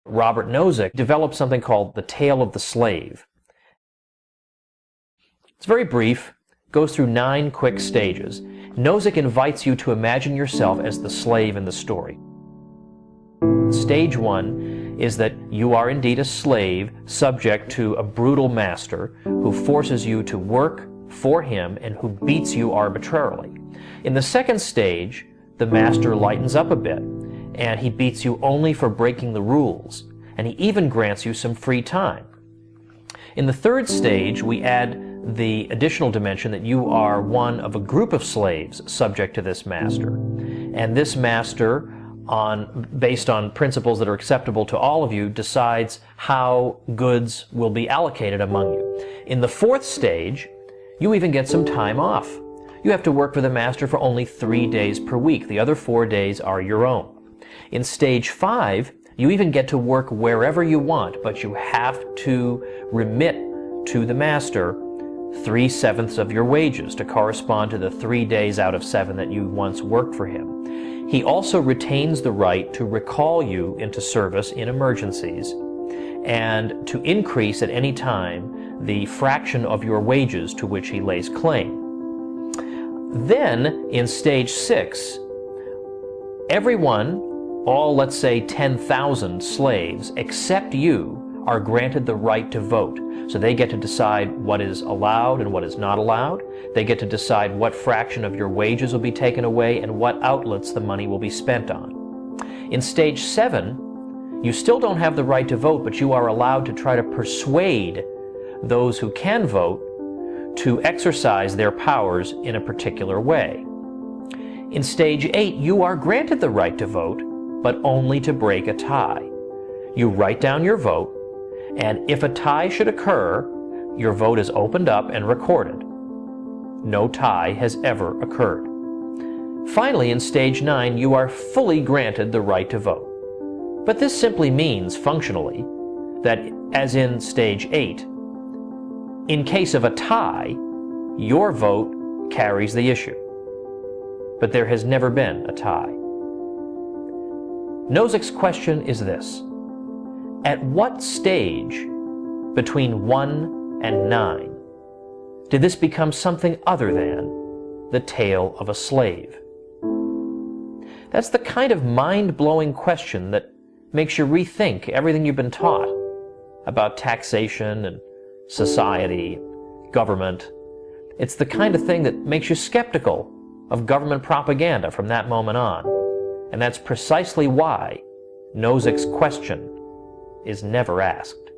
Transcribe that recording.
Robert Nozick developed something called the tale of the slave. It's very brief, goes through 9 quick stages. Nozick invites you to imagine yourself as the slave in the story. Stage 1 is that you are indeed a slave subject to a brutal master who forces you to work for him and who beats you arbitrarily. In the second stage, the master lightens up a bit, and he beats you only for breaking the rules, and he even grants you some free time. In the third stage, we add the additional dimension that you are one of a group of slaves subject to this master. And this master, based on principles that are acceptable to all of you, decides how goods will be allocated among you. In the fourth stage, you even get some time off. You have to work for the master for only 3 days per week. The other 4 days are your own. In stage 5, you even get to work wherever you want, but you have to remit to the master 3/7 of your wages to correspond to the 3 days out of 7 that you once worked for him. He also retains the right to recall you into service in emergencies and to increase at any time the fraction of your wages to which he lays claim. Then, in stage 6, everyone, all let's say 10,000 slaves, except you, are granted the right to vote. So they get to decide what is allowed and what is not allowed. They get to decide what fraction of your wages will be taken away and what outlets the money will be spent on. In stage 7, you still don't have the right to vote, but you are allowed to try to persuade those who can vote to exercise their powers in a particular way. In stage 8, you are granted the right to vote, but only to break a tie. You write down your vote, and if a tie should occur, your vote is opened up and recorded. No tie has ever occurred. Finally, in stage 9, you are fully granted the right to vote. But this simply means, functionally, that as in stage 8, in case of a tie, your vote carries the issue. But there has never been a tie. Nozick's question is this: at what stage between 1 and 9 did this become something other than the tale of a slave? That's the kind of mind-blowing question that makes you rethink everything you've been taught about taxation and society, government. It's the kind of thing that makes you skeptical of government propaganda from that moment on. And that's precisely why Nozick's question is never asked.